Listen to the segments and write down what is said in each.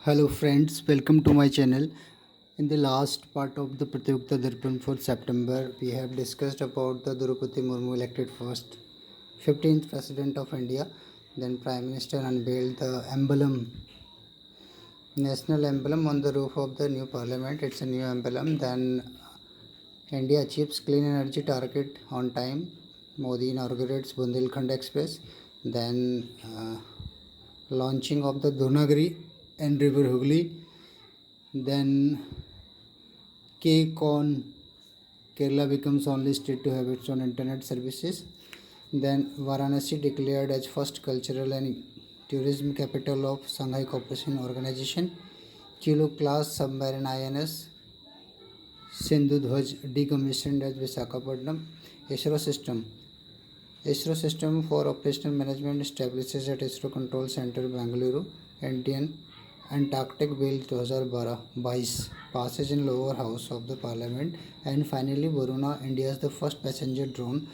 Hello friends, welcome to my channel. In the last part of the Pratyogita Darpan for September, we have discussed about the Draupadi Murmu elected first 15th President of India. Then Prime Minister unveiled the emblem, national emblem on the roof of the new parliament. It's a new emblem. Then India achieves clean energy target on time. Modi inaugurates Bundelkhand Express. Then launching of the Donagri and River Hooghly. Then KCON, Kerala becomes only state to have its own internet services. Then Varanasi declared as first cultural and tourism capital of Shanghai Cooperation Organization. Kilo class submarine INS Sindhu Dhwaj decommissioned as Visakhapatnam. ISRO system. ISRO system for operational management establishes at ISRO Control Center, Bengaluru. Indian Antarctic Bill 2012 passes in lower house of the parliament. And finally Varuna, India's the first passenger drone.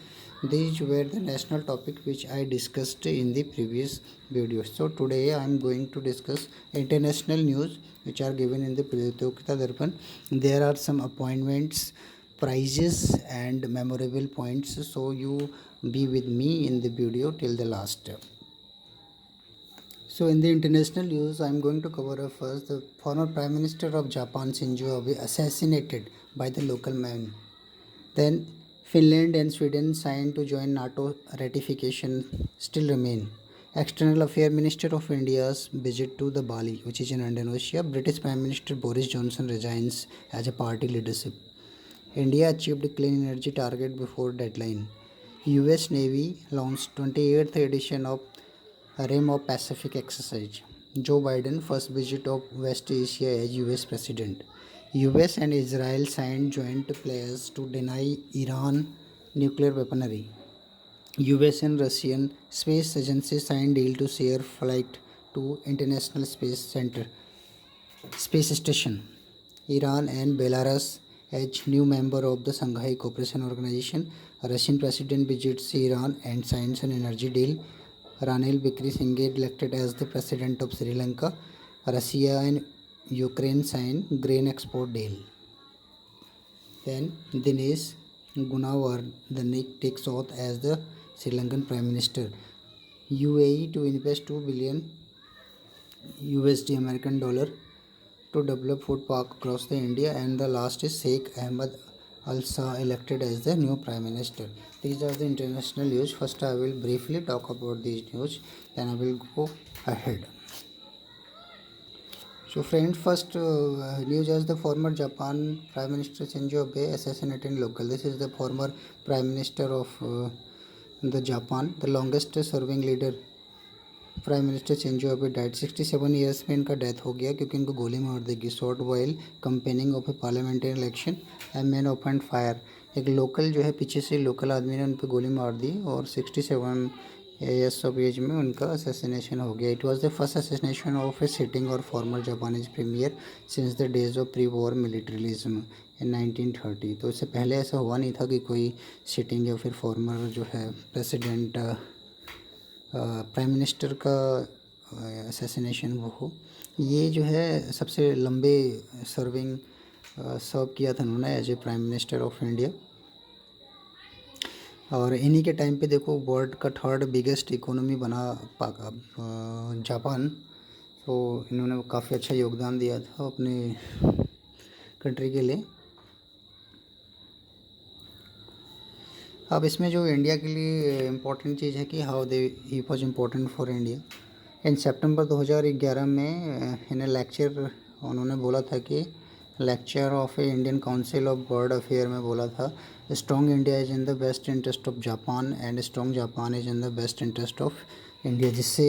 These were the national topic which I discussed in the previous video. So today I am going to discuss international news which are given in the Pratyogita Darpan. There are some appointments, prizes and memorable points, so you be with me in the video till the last. So in the international news, I am going to cover first the former Prime Minister of Japan Shinzo Abe assassinated by the local man. Then Finland and Sweden signed to join NATO. Ratification still remain. External Affairs Minister of India's visit to the Bali, which is in Indonesia. British Prime Minister Boris Johnson resigns as a party leadership. India achieved clean energy target before deadline. US Navy launched 28th edition of Rim of Pacific exercise. Joe Biden first visit of West Asia as US President. US and Israel signed joint pledges to deny Iran nuclear weaponry. US and Russian space agencies signed deal to share flight to International Space Station. Iran and Belarus as new member of the Shanghai Cooperation Organization. Russian president visits Iran and signs an energy deal. Ranil Wickremesinghe elected as the president of Sri Lanka. Russia and Ukraine sign grain export deal. Then Dinesh Gunawardene takes oath as the Sri Lankan Prime Minister. UAE to invest 2 billion USD American dollar to develop food park across the India. And the last is Sheikh Ahmed Al Shah elected as the new Prime Minister. These are the international news. First I will briefly talk about these news, then I will go ahead. So friends, first news is the former Japan Prime Minister Shinzo Abe assassinated in local. This is the former Prime Minister of the Japan, the longest serving leader. Prime minister Shinzo Abe diet 67 years में इनका death हो गया क्योंकि इनको गोली मार देगी shot while campaigning of A parliamentary election and man open fire. एक लोकल जो है पीछे से लोकल आदमी ने उन पर गोली मार दी और 67 ईयर्स ऑफ एज में उनका असैसिनेशन हो गया। It was the first assassination of a sitting or former Japanese premier since the days of pre war militarism in 1930। तो इससे पहले ऐसा हुआ नहीं था कि कोई सिटिंग या फिर फॉर्मर जो है प्रेसिडेंट प्राइम मिनिस्टर का असैसिनेशन वो हो। ये जो है सबसे लंबे सर्व किया था उन्होंने as a prime minister of India. और इन्हीं के टाइम पे देखो वर्ल्ड का थर्ड बिगेस्ट इकोनॉमी बना जापान। तो इन्होंने काफ़ी अच्छा योगदान दिया था अपने कंट्री के लिए। अब इसमें जो इंडिया के लिए इम्पोर्टेंट चीज़ है कि how they he was important for India. In September 2011 में इन्हें लेक्चर उन्होंने बोला था कि lecture of a Indian Council of World Affair में बोला था strong India is in the best interest of Japan and strong Japan is in the best interest of India. जिससे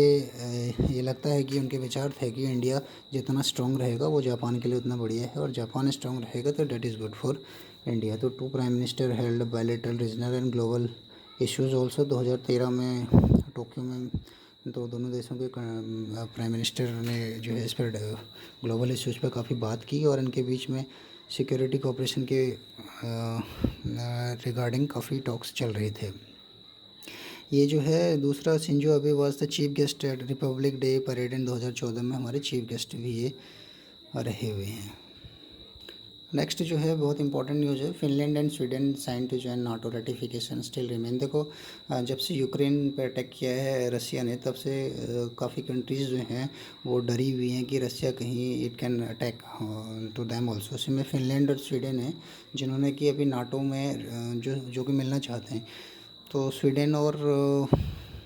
ये लगता है कि उनके विचार थे कि इंडिया जितना स्ट्रॉन्ग रहेगा वो जापान के लिए उतना बढ़िया है और जापान स्ट्रॉन्ग रहेगा तो that is good for India. तो two prime minister held bilateral regional and global issues also 2013 में टोक्यो में। तो दोनों देशों के प्राइम मिनिस्टर ने जो है इस पर ग्लोबल इश्यूज़ पर काफ़ी बात की और इनके बीच में सिक्योरिटी कोऑपरेशन के रिगार्डिंग काफ़ी टॉक्स चल रहे थे। ये जो है दूसरा Shinzo Abe was the chief guest at Republic Day parade in 2014 में हमारे चीफ गेस्ट भी ये रहे हुए हैं। नेक्स्ट जो है बहुत इंपॉर्टेंट न्यूज़ है, Finland and Sweden sign to join NATO, ratification still remain. देखो जब से यूक्रेन पे अटैक किया है रसिया ने, तब से काफ़ी कंट्रीज़ जो हैं वो डरी हुई हैं कि रसिया कहीं it can attack to them also. उसमें फिनलैंड और स्वीडन है जिन्होंने कि अभी नाटो में जो कि मिलना चाहते हैं। तो स्वीडन और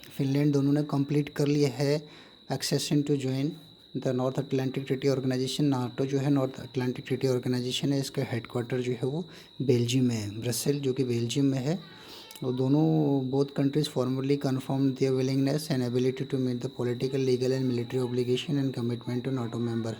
फिनलैंड दोनों ने कंप्लीट कर लिया है accession to join the North Atlantic Treaty Organization. NATO जो है नॉर्थ अटलांटिक ट्रीटी ऑर्गेनाइजेशन है, इसका हेडक्वार्टर जो है वो बेल्जियम में है, ब्रसेल जो कि बेल्जियम में है। और दोनों both countries formally confirm their willingness and ability to meet the political, legal and military obligation and commitment to NATO member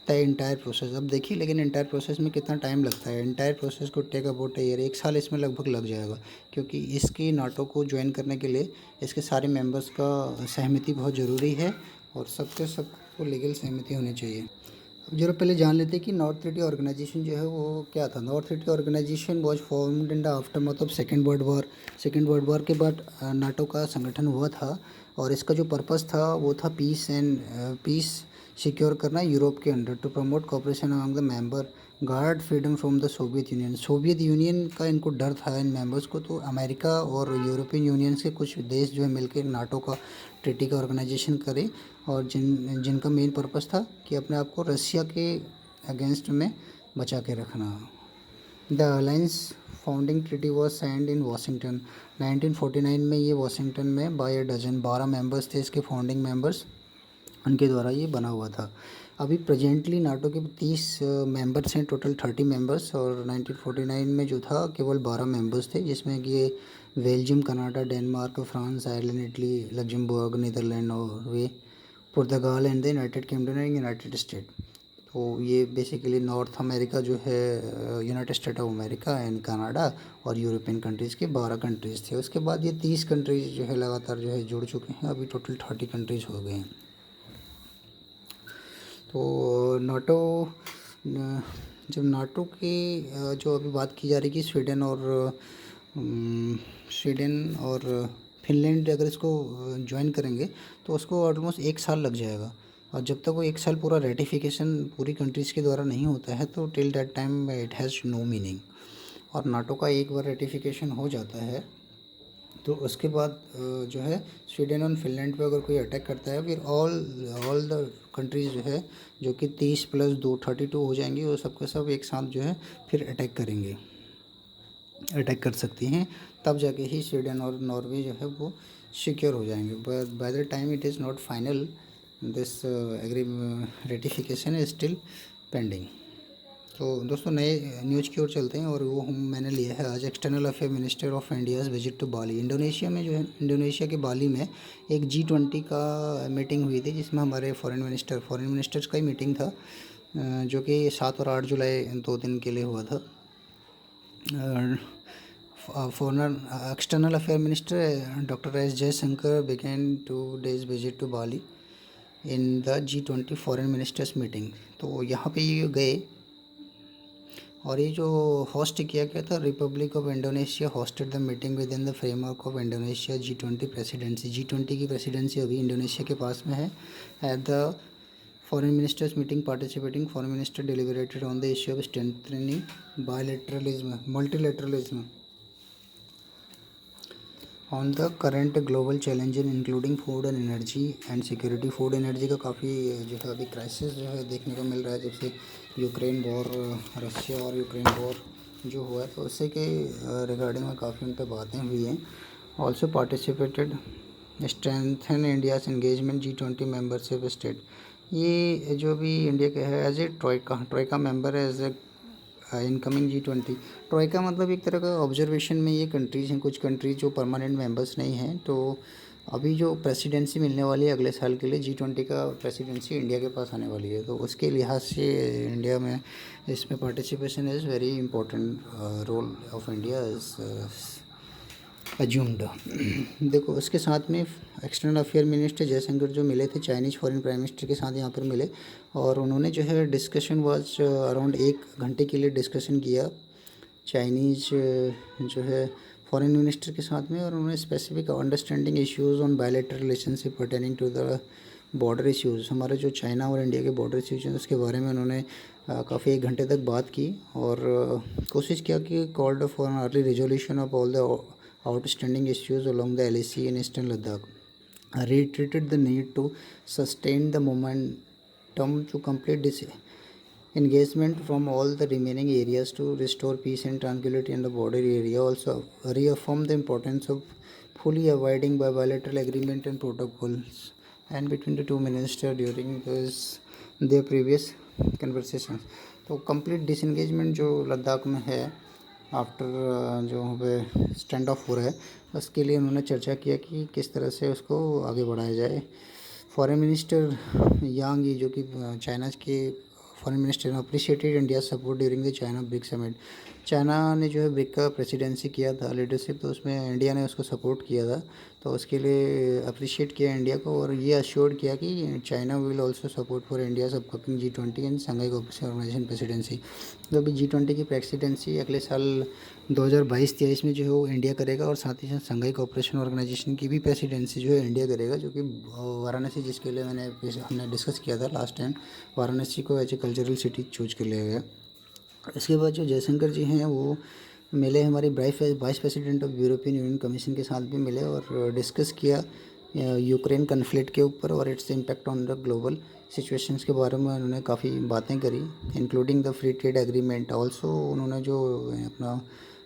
the entire process. अब देखिए लेकिन इंटायर प्रोसेस में कितना टाइम लगता है, इंटायर प्रोसेस को टेक अबाउट ईयर, 1 साल इसमें लगभग लग जाएगा, क्योंकि इसकी नाटो को ज्वाइन करने के लिए इसके सारे मेंबर्स का सहमति बहुत ज़रूरी है और सबको लीगल सहमति होनी चाहिए। अब जरा पहले जान लेते हैं कि नॉर्थ ट्रीटी ऑर्गेनाइजेशन जो है वो क्या था। North Treaty Organization was formed in the aftermath of Second World War. Second World War के बाद नाटो का संगठन हुआ था और इसका जो पर्पस था वो था पीस सिक्योर करना यूरोप के अंदर, to promote cooperation among the member, guard freedom from the Soviet Union. Soviet Union का इनको डर था इन मेंबर्स को, तो अमेरिका और यूरोपियन यूनियन से कुछ देश जो है मिलकर नाटो का ट्रीटी का ऑर्गेनाइजेशन करे और जिनका मेन पर्पस था कि अपने आप को रसिया के अगेंस्ट में बचा के रखना। The alliance founding treaty was signed in Washington 1949 में। ये वाशिंगटन में बाय डजन 12 मेंबर्स थे इसके फाउंडिंग मेंबर्स, उनके द्वारा ये बना हुआ था। अभी प्रेजेंटली नाटो के 30 मेंबर्स हैं, टोटल 30 मेंबर्स, और 1949 में जो था केवल 12 मेंबर्स थे, जिसमें कि ये Belgium, Canada, Denmark, France, Ireland, Italy, Luxembourg, Netherlands, Norway, Portugal and the United Kingdom and United State. तो ये बेसिकली नॉर्थ अमेरिका जो है United State of America and Canada और यूरोपियन कंट्रीज़ के 12 कंट्रीज़ थे। उसके बाद ये 30 कंट्रीज़ जो है लगातार जो है जुड़ चुके हैं, अभी टोटल 30 कंट्रीज़ हो गए हैं। तो नाटो जब नाटो की जो अभी बात की जा रही है कि स्वीडन और फिनलैंड अगर इसको ज्वाइन करेंगे तो उसको ऑलमोस्ट 1 साल लग जाएगा, और जब तक वो 1 साल पूरा रेटिफिकेशन पूरी कंट्रीज़ के द्वारा नहीं होता है तो till that time it has no meaning. और नाटो का एक बार रेटिफिकेशन हो जाता है तो उसके बाद जो है स्वीडन और फिनलैंड पे अगर कोई अटैक करता है, फिर ऑल द कंट्रीज़ जो है जो कि 30 + 2 32 हो जाएंगी, वो सबके सब एक साथ जो है फिर अटैक कर सकती हैं। तब जाके ही स्वीडन और नॉर्वे जो है वो सिक्योर हो जाएंगे। But by the time it is not final, this ratification is still pending. तो दोस्तों नए न्यूज़ की ओर चलते हैं, और वो मैंने लिया है आज external affair minister of India's visit to Bali. Indonesia में जो है इंडोनेशिया के बाली में एक G20 का मीटिंग हुई थी, जिसमें हमारे फॉरेन मिनिस्टर्स का ही मीटिंग था, जो कि 7 और 8 जुलाई 2 दिन के लिए हुआ था। Foreign external affair minister doctor S Jaishankar began 2 days visit to Bali in the G20 foreign ministers meeting. तो यहाँ पे ये गए, और ये जो होस्ट किया गया था, Republic of Indonesia hosted the meeting within the framework of Indonesia G20 presidency. G20 की प्रेसिडेंसी अभी इंडोनेशिया के पास में है। At the foreign ministers meeting participating foreign minister deliberated on the issue of strengthening bilateralism multilateralism on the current global challenge including food and energy and security. Food energy का काफ़ी जो है अभी क्राइसिस जो है देखने को मिल रहा है, जब से यूक्रेन वॉर, रशिया और यूक्रेन वॉर जो हुआ है, तो उससे के रिगार्डिंग में काफ़ी उन पर बातें हुई हैं। Also participated strengthen India's engagement G20 membership state. ये जो भी इंडिया के है एज ए ट्रोइका मेंबर है, as a incoming G20। Troika मतलब एक तरह का ऑब्जर्वेशन में ये कंट्रीज़ हैं, कुछ कंट्रीज जो परमानेंट मेंबर्स नहीं हैं। तो अभी जो प्रेसिडेंसी मिलने वाली है अगले साल के लिए G20 का प्रेसिडेंसी इंडिया के पास आने वाली है, तो उसके लिहाज से इंडिया में इसमें participation is very important, role of India is assumed. देखो उसके साथ में एक्सटर्नल अफेयर मिनिस्टर जयशंकर जो मिले थे चाइनीज़ फॉरेन प्राइम मिनिस्टर के साथ यहाँ पर मिले, और उन्होंने जो है डिस्कशन वाज अराउंड 1 घंटे के लिए डिस्कशन किया चाइनीज़ जो है फॉरेन मिनिस्टर के साथ में, और उन्होंने specific understanding issues on bilateral relationship pertaining to the border issues, हमारे जो चाइना और इंडिया के बॉर्डर इश्यूज हैं उसके बारे में उन्होंने काफ़ी 1 घंटे तक बात की, और कोशिश किया कि called for an early resolution of all the outstanding issues along the LAC in eastern Ladakh, reiterated the need to sustain the momentum to complete this engagement from all the remaining areas to restore peace and tranquility in the border area. Also reaffirmed the importance of fully abiding by bilateral agreement and protocols and between the two ministers during their previous conversations. तो complete disengagement जो लद्दाख में है after जो वहाँ पे stand of हो रहा है, उसके लिए उन्होंने चर्चा किया कि किस तरह से उसको आगे बढ़ाया जाए। फॉरेन मिनिस्टर यांग यी जो कि चाइना के फॉरेन मिनिस्टर ने appreciated India support during the China brick summit. China ने जो है ब्रिक का प्रेसिडेंसी किया था लीडरशिप, तो उसमें इंडिया ने उसको सपोर्ट किया था, तो उसके लिए अप्रिशिएट किया इंडिया को, और ये अश्योर किया कि China will also support for India upcoming G20 and Shanghai Cooperation Organisation presidency. तो अभी G20 की प्रेसिडेंसी अगले साल 2022-23 में जो है वो इंडिया करेगा, और साथ ही साथ शंघाई कोऑपरेशन ऑर्गेनाइजेशन की भी प्रेसिडेंसी जो है इंडिया करेगा, जो कि वाराणसी, जिसके लिए हमने डिस्कस किया था लास्ट टाइम, वाराणसी को as a cultural city choose कर लिया गया। इसके बाद जो जयशंकर जी हैं वो मिले हमारे vice president of European union commission के साथ भी मिले, और डिस्कस किया यूक्रेन कन्फ्लिक्ट के ऊपर और its impact on the global situations के बारे में उन्होंने काफ़ी बातें करी, including the free trade agreement. Also उन्होंने जो अपना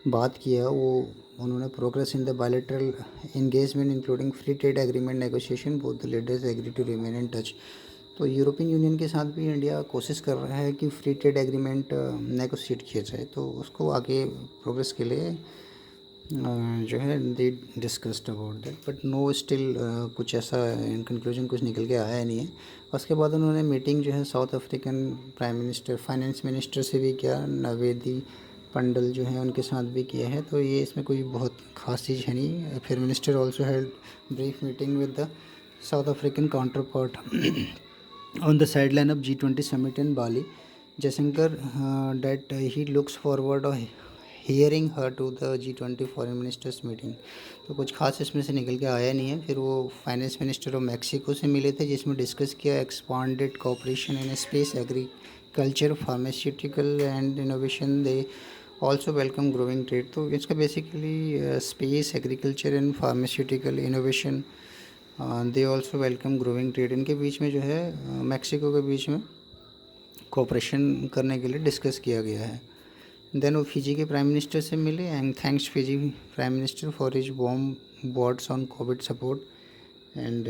बात किया वो उन्होंने progress in the bilateral engagement including free trade agreement negotiation, both the leaders agree to remain in touch. तो यूरोपियन यूनियन के साथ भी इंडिया कोशिश कर रहा है कि फ्री ट्रेड एग्रीमेंट नेगोशिएट किया जाए, तो उसको आगे प्रोग्रेस के लिए जो है they discussed about that, but no still कुछ ऐसा इन कंक्लूजन कुछ निकल के आया नहीं है। उसके बाद उन्होंने मीटिंग जो है south African prime minister finance minister से भी किया, नवेदी पंडल जो है उनके साथ भी किया है, तो ये इसमें कोई बहुत ख़ास चीज़ है नहीं। फिर minister also held brief meeting with the south African counter part on the sideline of G20 summit in Bali. Jaishankar that he looks forward of hearing her to the G20 foreign ministers meeting। तो कुछ खास इसमें से निकल के आया नहीं है। फिर वो फाइनेंस मिनिस्टर ऑफ मैक्सिको से मिले थे, जिसमें डिस्कस किया expanded cooperation in space, agriculture, pharmaceutical and innovation. They also welcome growing trade. तो इसका basically space, agriculture and pharmaceutical innovation, they also welcome growing trade, इनके बीच में जो है मैक्सिको के बीच में कोऑपरेशन करने के लिए डिस्कस किया गया है। देन वो फिजी के प्राइम मिनिस्टर से मिले and thanks Fiji prime minister for his warm words on Covid support and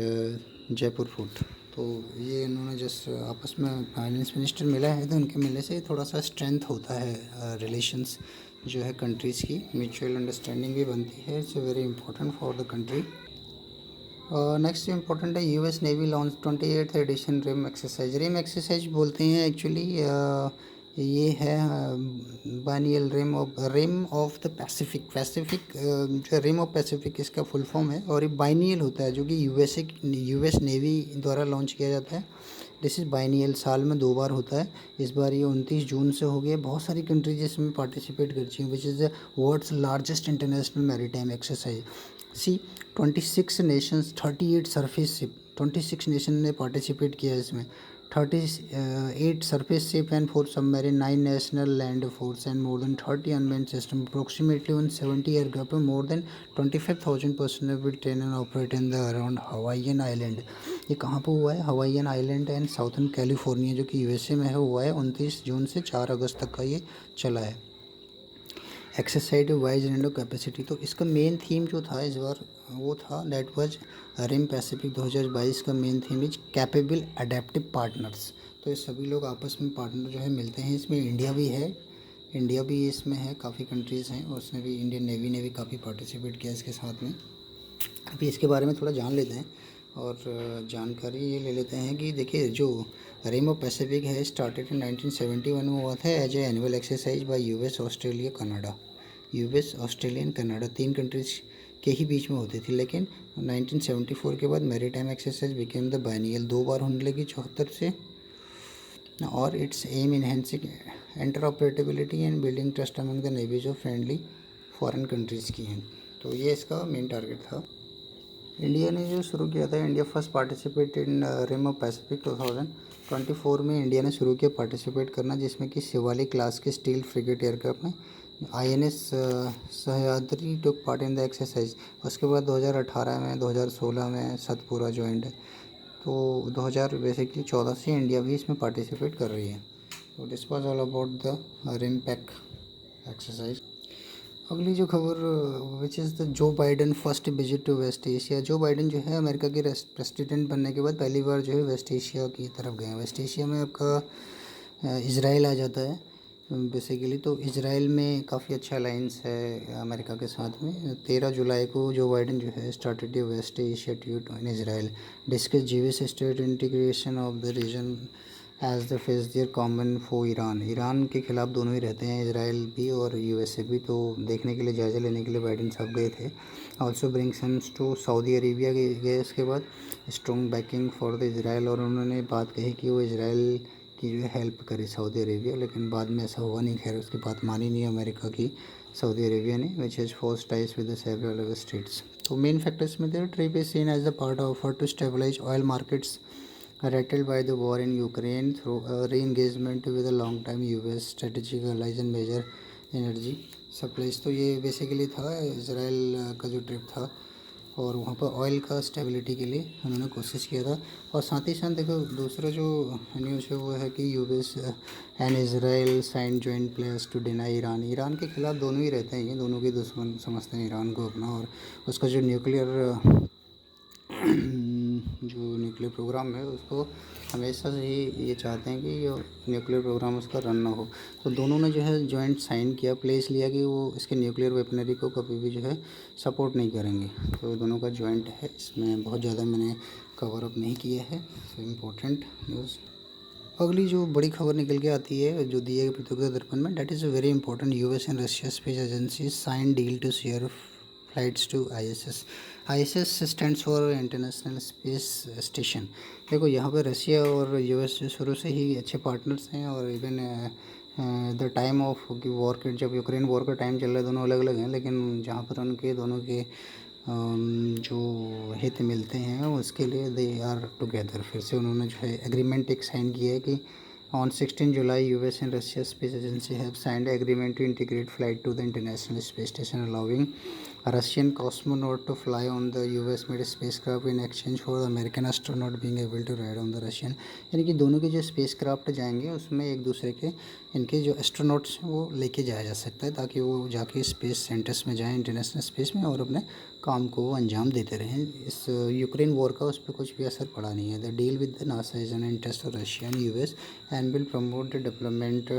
Jaipur food. तो ये इन्होंने जस्ट आपस में फाइनेंस मिनिस्टर मिला है, तो उनके मिलने से थोड़ा सा स्ट्रेंथ होता है रिलेशंस जो है कंट्रीज़ की, म्यूचुअल अंडरस्टैंडिंग भी बनती है। It's very important for the country. Next important है US navy launch 28th edition rim exercise. Rim exercise बोलते हैं एक्चुअली, ये है biennial rim of the Pacific जो रिम ऑफ पैसिफिक इसका फुल फॉर्म है, और ये बाइनियल होता है जो कि यूएस नेवी द्वारा लॉन्च किया जाता है। दिस इज़ बाइनियल, साल में 2 बार होता है। इस बार ये 29 जून से हो गया। बहुत सारी कंट्रीज इसमें पार्टिसिपेट करती हैं, which is the world's largest international maritime exercise. See 26 nations, 38 surface ship, 26 nation ने पार्टिसिपेट किया इसमें। 38 surface ship and 4 submarine, 9 national land force and more than 30 unmanned system, approximately 170 aircraft, more than 25,000 personnel will train and operate in the around Hawaiian island. ये कहाँ पर हुआ है? Hawaiian island and southern California जो कि USA में है, हुआ है। 29 जून से 4 अगस्त तक का ये चला है। एक्सरसाइज वाइज रेंडो कैपेसिटी, तो इसका मेन थीम जो था इस बार वो था दैट वाज रिम पैसिफिक 2022 का main theme is capable adaptive partners. तो ये सभी लोग आपस में पार्टनर जो है मिलते हैं। इसमें इंडिया भी है, इंडिया भी इसमें है, काफ़ी कंट्रीज़ हैं, और उसमें भी इंडियन नेवी ने भी काफ़ी पार्टिसिपेट किया इसके साथ में। अभी इसके बारे में थोड़ा जान लेते हैं, और जानकारी ये ले लेते हैं कि देखिए जो रिम ऑफ पैसिफिक है स्टार्टेड इन 1971 में हुआ था as a annual exercise by US, Australia, Canada. US, Australia and Canada 3 countries के ही बीच में होती थी, लेकिन 1974 के बाद maritime exercise became the biennial, 2 बार होने लगी 74 से, और it's aim enhancing interoperability and building trust among the navies of friendly foreign countries की हैं। तो ये इसका मेन टारगेट था। इंडिया ने जो शुरू किया था, India first participate in Rim of Pacific 2024 में इंडिया ने शुरू किया पार्टिसिपेट करना, जिसमें कि शिवालिक क्लास के स्टील फ्रिगेट एयरक्राफ्ट में INS Sahyadri took part in the exercise. उसके बाद 2018 में, 2016 में सतपुरा ज्वाइंट है। तो 2014 से इंडिया भी इसमें पार्टिसिपेट कर रही है। तो this was all about the RIMPAC exercise. अगली जो खबर which is the Joe Biden first visit to West Asia. Joe Biden जो है अमेरिका के प्रेसिडेंट बनने के बाद पहली बार जो है वेस्ट एशिया की तरफ गए हैं। वेस्ट एशिया में आपका इज़राइल आ जाता है बेसिकली। तो इज़राइल में काफ़ी अच्छा अलाइंस है अमेरिका के साथ में। 13 जुलाई को जो बाइडन जो है started West Asia tour in Israel, discuss Jewish state integration of the region as the face their common foe Iran. Iran के खिलाफ दोनों ही रहते हैं, इजराइल भी और USA भी। तो देखने के लिए, जायज़ा लेने के लिए बाइडन साहब गए थे। Also brings him to Saudi Arabia गए इसके बाद, strong backing for the Israel. और उन्होंने बात कही कि वो इज़राइल की जो है हेल्प करे सऊदी अरेबिया, लेकिन बाद में ऐसा हुआ नहीं। खैर उसकी बात मानी नहीं अमेरिका की सऊदी अरेबिया ने, which has force ties with the several Arab states. तो मेन फैक्टर्स में their trip is seen as the part of to stabilise oil markets rattled by the war in Ukraine through a re-engagement with a long-time US strategic allies and major energy supplies। तो ये basically था Israel का जो trip था, और वहाँ पर oil का स्टेबिलिटी के लिए उन्होंने कोशिश किया था। और साथ ही साथ देखो दूसरा जो न्यूज़ है वो है कि US and Israel sign joint players to deny Iran. Iran के खिलाफ दोनों ही रहते हैं, ये दोनों के दुश्मन समझते हैं ईरान को अपना, और उसका जो न्यूक्लियर प्रोग्राम है उसको हमेशा से ही ये चाहते हैं कि न्यूक्लियर प्रोग्राम उसका रन ना हो। तो दोनों ने जो है जॉइंट साइन किया, प्लेस लिया कि वो इसके न्यूक्लियर वेपनरी को कभी भी जो है सपोर्ट नहीं करेंगे। तो दोनों का जॉइंट है, इसमें बहुत ज़्यादा मैंने कवर अप नहीं किया है। So important news. अगली जो बड़ी खबर निकल के आती है जो दिए गए प्रतियोगिता दर्पण में, that is very important. US and Russia space agency sign deal to share flights to ISS। ISS stands for International Space Station. देखो यहाँ पर रशिया और US जो शुरू से ही अच्छे पार्टनर्स हैं, और even the time of war के, जब यूक्रेन वॉर का टाइम चल रहा है, दोनों अलग अलग हैं, लेकिन जहाँ पर उनके दोनों के जो हित मिलते हैं उसके लिए दे आर टुगेदर। फिर से उन्होंने जो है एग्रीमेंट एक साइन किया है कि on 16 July US and Russia space agency have signed agreement to integrate flight to the International Space Station, allowing Russian cosmonaut to fly on the US made spacecraft in exchange for the American astronaut being able to ride on the Russian. यानी कि दोनों के जो spacecraft जाएंगे उसमें एक दूसरे के, इनके जो एस्ट्रोनॉट्स हैं वो लेके जाया जा सकता है, ताकि वो जाके स्पेस सेंटर्स में जाएं इंटरनेशनल स्पेस में, और अपने काम को वो अंजाम देते रहें। इस यूक्रेन वॉर का उस पर कुछ भी असर पड़ा नहीं है। The deal with the NASA is an interest of Russia and US and will promote the development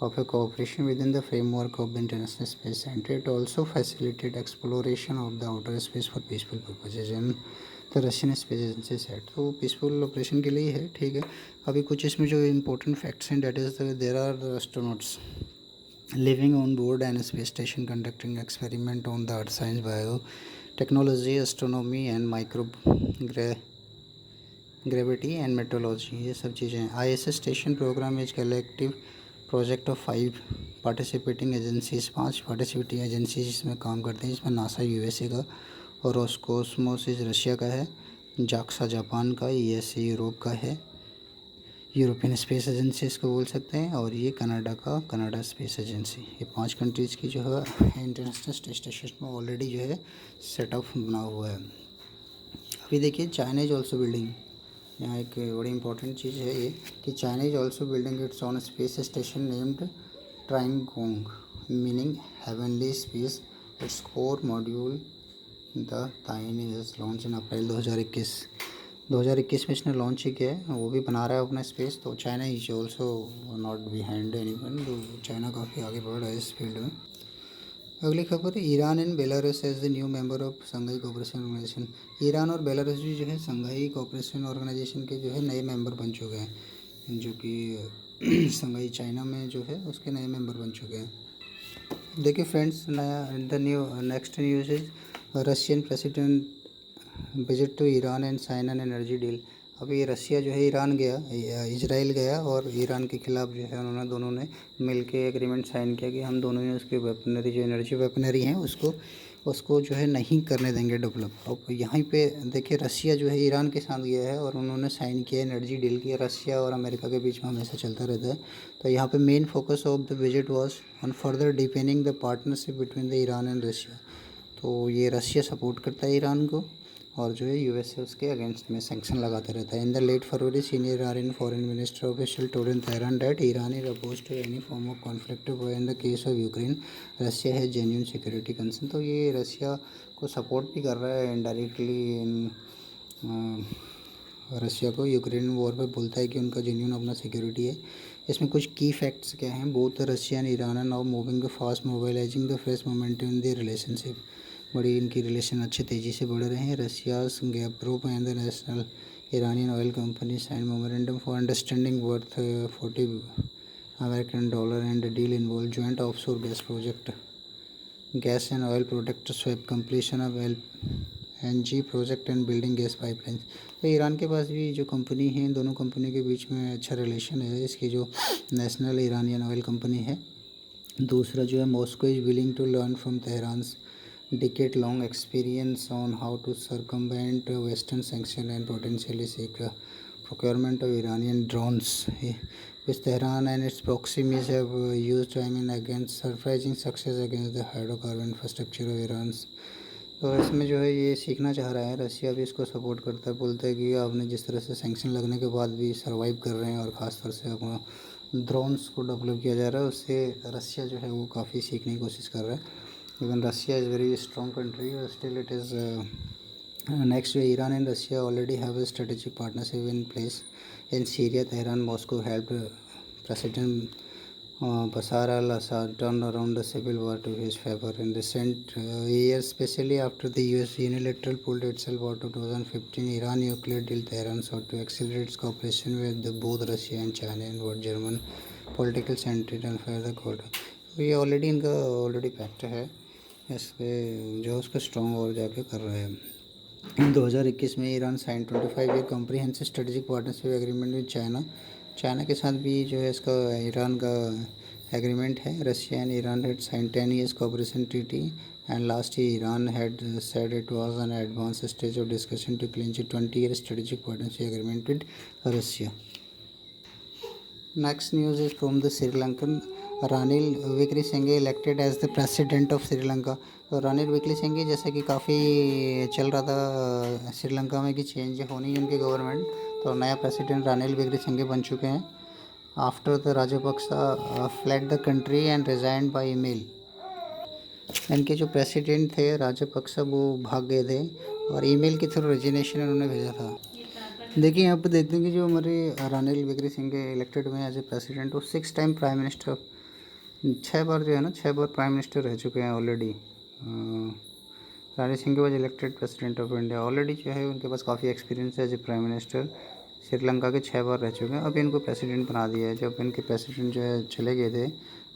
of a cooperation within the framework of the International Space Center. It also facilitated exploration of the outer space for peaceful purposes and the Russian Space Agency said। तो peaceful operation के लिए है, ठीक है। अभी कुछ इसमें जो इम्पोर्टेंट फैक्ट्स हैं, that is there are astronauts living on board and space station conducting experiment on the earth science, biotechnology, astronomy and gravity and meteorology, ये सब चीज़ें हैं। ISS station programme is collective project of 5 participating agencies, 5 participating agencies इसमें काम करते हैं, जिसमें NASA USA का, और रोस्कोसमोस रशिया का है, जाक्सा जापान का, ESA यूरोप का है, यूरोपियन स्पेस एजेंसी इसको बोल सकते हैं, और ये कनाडा का कनाडा स्पेस एजेंसी। ये 5 कंट्रीज़ की जो है इंटरनेशनल स्पेस स्टेशन में ऑलरेडी जो है सेटअप बना हुआ है। अभी देखिए चाइना इज ऑल्सो बिल्डिंग, यहाँ एक बड़ी इंपॉर्टेंट चीज़ है ये कि China is also building its own space station named Tiangong, meaning heavenly space. Its core module the Tianhe is launch in April 2021 में इसने लॉन्च ही किया है, वो भी बना रहा है अपना स्पेस। तो China is also not behind anyone, तो चाइना काफ़ी आगे बढ़ रहा है इस फील्ड में। अगली खबर है Iran and Belarus as the new member of Shanghai Cooperation Organisation. Iran और बेलारूस भी जो है संघाई कोऑपरेशन ऑर्गेनाइजेशन के जो है नए मेंबर बन चुके हैं, जो कि संघाई चाइना में जो है उसके नए मेंबर बन चुके हैं। देखिए friends, next news is Russian president visit to Iran and sign an energy deal. अभी रशिया जो है ईरान गया, इजराइल गया, और ईरान के खिलाफ जो है उन्होंने दोनों ने मिल के एग्रीमेंट साइन किया कि हम दोनों ने उसकी वेपनरी, जो एनर्जी वेपनरी हैं, उसको उसको जो है नहीं करने देंगे डेवलप। अब यहाँ पे देखिए रसिया जो है ईरान के साथ गया है और उन्होंने साइन किया एनर्जी डील किया। रसिया और अमेरिका के बीच में हमेशा चलता रहता है। तो यहाँ पे main focus of the visit was on further deepening the partnership between the Iran and Russia. तो ये रसिया सपोर्ट करता है ईरान को और जो है यूएसए उसके अगेंस्ट में सैंक्शन लगाता रहता है। In the late February senior Iran foreign minister official told in Tehran that Iran is opposed to any form of conflict in the case of Ukraine. Russia है जेन्यून सिक्योरिटी कंसर्न। तो ये Russia को support भी कर रहा है indirectly in Russia को Ukraine war पे बोलता है कि उनका जेन्यून अपना सिक्योरिटी है। इसमें कुछ की फैक्ट्स क्या हैं। Both Russia and Iran are now moving fast mobilising the fresh momentum in the relationship. बड़ी इनकी रिलेशन अच्छे तेज़ी से बढ़ रहे हैं। Russia's Gazprom and the national Iranian oil company sign memorandum for understanding worth $40 and deal involve joint offshore gas project, gas and oil product swap, completion of LNG project and building gas pipeline. तो Iran के पास भी जो company है इन दोनों company के बीच में अच्छा रिलेशन है। इसकी जो नेशनल ईरानियन ऑयल कंपनी है। दूसरा जो है Moscow is willing to learn from Tehran's decade long experience on how to circumvent Western sanction and potentially seek procurement of Iranian drones, which Tehran and its proxies have used against surprising success against the hydrocarbon infrastructure of Iran। तो इसमें जो है ये सीखना चाह रहा है। Russia भी इसको सपोर्ट करता है, बोलता है कि आपने जिस तरह से सैंक्शन लगने के बाद भी सर्वाइव कर रहे हैं और ख़ासतौर से अपना ड्रोन्स को डेवलप किया जा रहा है, उससे रशिया जो है वो काफ़ी सीखने की कोशिश कर रहा है। Even Russia is very strong country, still it is next to Iran and Russia already have a strategic partnership in place in Syria. Tehran, Moscow helped President Bashar al-Assad turn around the civil war to his favor in recent years, especially after the US unilaterally pulled itself out of 2015 Iran nuclear deal. Tehran sought to accelerate its cooperation with both Russia and China and what German political sentinel for the quarter। ये already इनका already pact है इस पर जो उसका strong और जाके कर रहा है। इन 2021 में Iran sign 25 year comprehensive strategic partnership agreement with China. China के साथ भी जो है इसका ईरान का एग्रीमेंट है। Russia and Iran had sign 10 years cooperation treaty and last year Iran had said it was an advance stage of discussion to clinch 20 year strategic partnership agreement with Russia. Next news is from the Sri Lankan Ranil Wickremesinghe elected as the president of Sri Lanka. तो रानिल विक्रमसिंघे जैसे कि काफ़ी चल रहा था श्रीलंका में कि change होनी है उनकी गवर्नमेंट, तो नया प्रेसिडेंट रानिल विक्रमसिंघे बन चुके हैं। After the Rajapaksa fled the country and resigned by email. इनके जो प्रेसिडेंट थे राजपक्सा वो भाग गए थे और ईमेल के थ्रू रेजिग्नेशन उन्होंने भेजा था। देखिए यहाँ पे देखते हैं कि जो हमारे रानिल विक्रमसिंघे इलेक्टेड हुए एज ए प्रेसिडेंट, वो 6 टाइम प्राइम मिनिस्टर, 6 बार जो है ना 6 बार प्राइम मिनिस्टर रह चुके हैं already. Ranil Singh was elected president of India. Already जो है उनके पास काफ़ी एक्सपीरियंस है as a prime minister. Sri Lanka के 6 बार रह चुके हैं। अभी इनको प्रेसिडेंट बना दिया है। जब इनके प्रेसिडेंट जो है चले गए थे,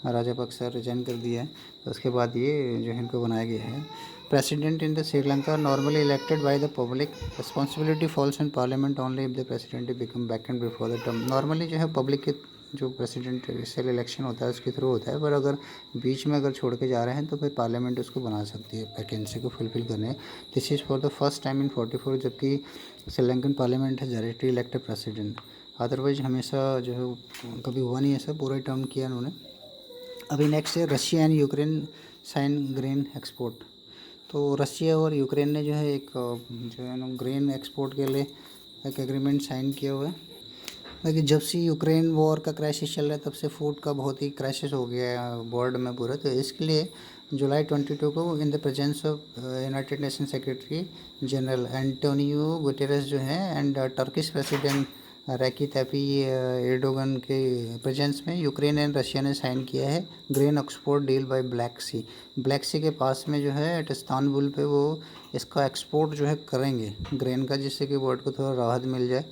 राजपक्सा रिजाइन कर दिया है, तो उसके बाद ये जो है इनको बनाया गया है president in the Sri Lanka. Normally elected by the public, responsibility falls in parliament only if the president become vacant before the term. Normally जो है पब्लिक के जो प्रेसिडेंट इससे इलेक्शन होता है उसके थ्रू होता है, पर अगर बीच में अगर छोड़ के जा रहे हैं तो फिर पार्लियामेंट उसको बना सकती है वैकेंसी को फुलफिल करने। This is for the first time in 44, जबकि श्रीलंकन पार्लियामेंट है डायरेक्टली इलेक्टेड प्रेसिडेंट। अदरवाइज हमेशा जो है कभी हुआ नहीं ऐसा, पूरा टर्म किया उन्होंने। अभी नेक्स्ट है Russia and Ukraine sign grain export. तो रशिया और यूक्रेन ने जो है एक जो है ना ग्रेन एक्सपोर्ट के लिए एक एग्रीमेंट साइन किया हुआ है। लेकिन जब से यूक्रेन वॉर का क्राइसिस चल रहा है तब से फूड का बहुत ही क्राइसिस हो गया है वर्ल्ड में पूरा। तो इसके लिए जुलाई 22 को in the presence of United Nation Secretary General Antonio Guterres जो है एंड टर्किश प्रेसिडेंट रैकी तैपी एर्डोगन के प्रेजेंस में यूक्रेन एंड रशिया ने साइन किया है grain export deal by Black Sea. Black Sea के पास में जो है एट इस्तांबुल पे वो इसका एक्सपोर्ट जो है करेंगे ग्रेन का, जिससे कि वर्ल्ड को थोड़ा राहत मिल जाए।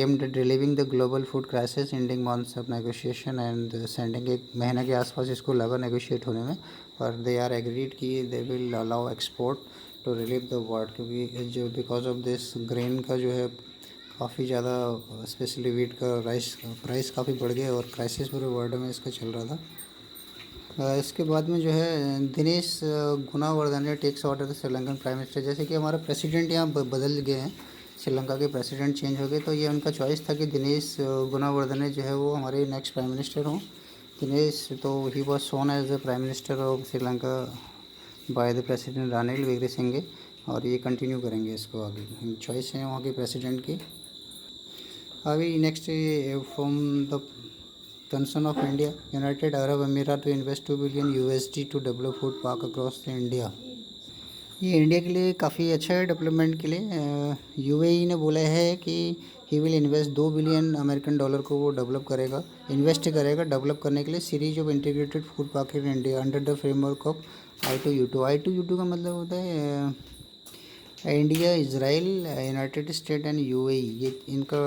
Aimed at relieving the global food crisis ending months of negotiation and sending. एक महीने के आसपास इसको लगा नेगोशिएट होने में, और दे आर एग्रीड कि they will allow export to relieve the world, क्योंकि जो बिकॉज ऑफ दिस ग्रेन का जो है काफ़ी ज़्यादा स्पेशली वीट का प्राइस काफ़ी बढ़ गया और क्राइसिस पूरे वर्ल्ड में इसका चल रहा था। इसके बाद में जो है Dinesh Gunawardena takes order Sri Lankan prime minister. जैसे कि हमारा प्रेसिडेंट यहाँ बदल गए हैं, श्रीलंका के प्रेसिडेंट चेंज हो गए, तो ये उनका चॉइस था कि दिनेश गुनावर्धने जो है वो हमारे नेक्स्ट प्राइम मिनिस्टर हों। दिनेश तो he was sworn as the prime minister of Sri Lanka by the president Ranil Wickremesinghe, और ये कंटिन्यू करेंगे इसको आगे। चॉइस है वहाँ के प्रेसिडेंट की। अभी next from the concern of India, United Arab Emirates to invest 2 billion USD to develop food park across the India. ये इंडिया के लिए काफ़ी अच्छा है डेवलपमेंट के लिए। UAE ने बोला है कि he will invest 2 billion American dollar को वो डेवलप करेगा, इन्वेस्ट करेगा डेवलप करने के लिए series of integrated food park in India under the framework of I2U2। I2U2 का मतलब होता है India, Israel, United State and UAE, ये इनका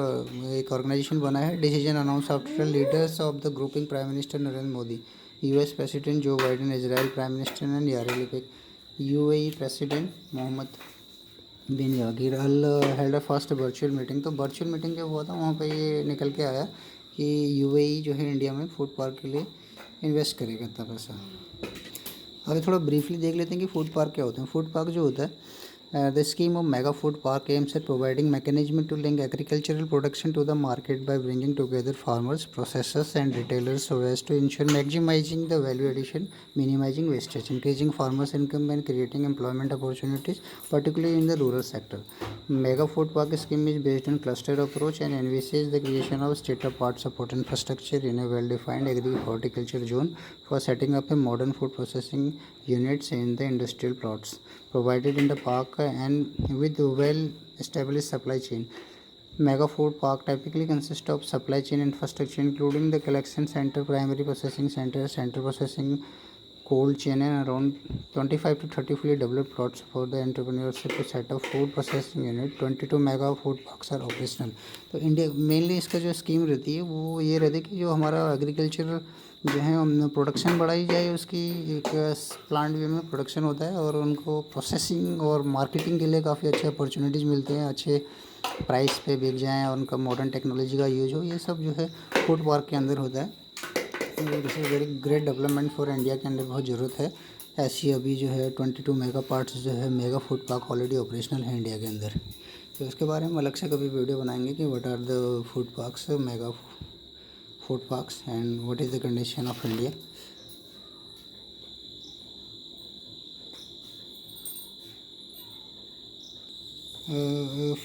एक ऑर्गेनाइजेशन बना है। Decision announce after leaders of the grouping prime minister Narendra Modi, US president Joe Biden, Israel prime minister and Yair Lapid, UAE president Mohammed bin Zakir Al held a first virtual meeting. तो virtual meeting जब हुआ था वहाँ पे ये निकल के आया कि UAE जो है इंडिया में फूड पार्क के लिए इन्वेस्ट करेगा इतना पैसा। अभी थोड़ा ब्रीफली देख लेते हैं कि फूड पार्क क्या होते हैं। फूड पार्क जो होता है, the scheme of mega food park aims at providing mechanism to link agricultural production to the market by bringing together farmers, processors and retailers so as to ensure maximizing the value addition, minimizing wastage, increasing farmers income and creating employment opportunities, particularly in the rural sector. Mega food park scheme is based on cluster approach and envisages the creation of state-of-art support infrastructure in a well-defined agri-horticulture zone for setting up a modern food processing units in the industrial plots provided in the park and with well-established supply chain. Mega food park typically consists of supply chain infrastructure including the collection center, primary processing center, central processing, cold chain and around 25 to 30 fully developed plots for the entrepreneurship to set up food processing unit. 22 mega food parks are operational। तो India mainly इसका जो scheme रहती है वो ये रहती है कि जो हमारा एग्रीकल्चर जो है प्रोडक्शन बढ़ाई जाए, उसकी एक प्लांट वे में प्रोडक्शन होता है और उनको प्रोसेसिंग और मार्केटिंग के लिए काफ़ी अच्छे अपॉर्चुनिटीज़ मिलते हैं, अच्छे प्राइस पे बिक जाएं और उनका मॉडर्न टेक्नोलॉजी का यूज हो। ये सब जो है फूड पार्क के अंदर होता है। This is very great development for India के अंदर बहुत ज़रूरत है ऐसी। अभी जो है 22 मेगा पार्ट्स जो है mega food park already operational है इंडिया के अंदर। तो इसके बारे में अलग से कभी वीडियो बनाएंगे कि what are the food parks, mega food parks and what is the condition of India।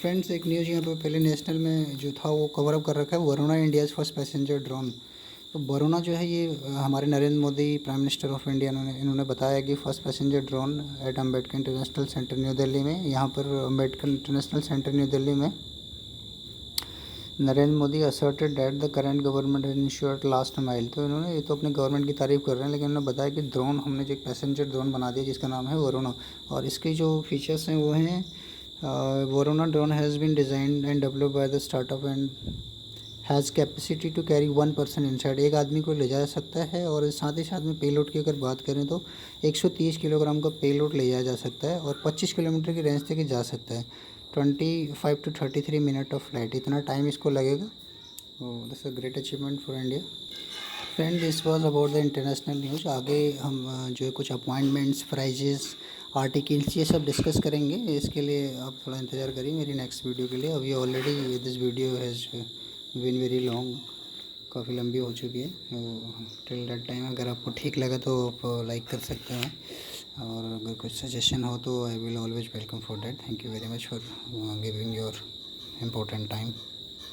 Friends एक न्यूज़ यहाँ पर पहले नेशनल में जो था वो कवर अप कर रखा है, Varuna India's first passenger drone. तो वरुणा जो है ये हमारे Narendra Modi prime minister of India इन्होंने बताया कि first passenger drone at Ambedkar International Centre New Delhi में, यहाँ पर Ambedkar International Centre New Delhi में Narendra Modi asserted that the current government has ensured last mile. तो इन्होंने ये तो अपने गवर्नमेंट की तारीफ कर रहे हैं, लेकिन उन्होंने बताया कि ड्रोन हमने जो एक पैसेंजर ड्रोन बना दिया जिसका नाम है वरुणा, और इसके जो फीचर्स हैं वो हैं Varuna drone has been designed and developed by the startup and has capacity to carry 1 person inside. एक आदमी को ले जा सकता है, और साथ ही साथ में पेलोड की अगर बात करें तो 130 किलोग्राम का पेलोड ले जाया जा सकता है और 25 किलोमीटर की रेंज तक जा सकता है। 25 to 33 मिनट ऑफ फ्लाइट, इतना टाइम इसको लगेगा। This a great achievement for India. Friend this was about the international news. आगे हम जो है कुछ अपॉइंटमेंट्स, प्राइजेस, आर्टिकल्स ये सब डिस्कस करेंगे। इसके लिए आप थोड़ा इंतज़ार करिए मेरी नेक्स्ट वीडियो के लिए। अभी already this video has been very long, काफ़ी लंबी हो चुकी है। टिल दैट टाइम अगर आपको ठीक लगा तो आप लाइक कर सकते हैं, और अगर कुछ सजेशन हो तो I will always welcome for that. Thank you very much for giving your important time.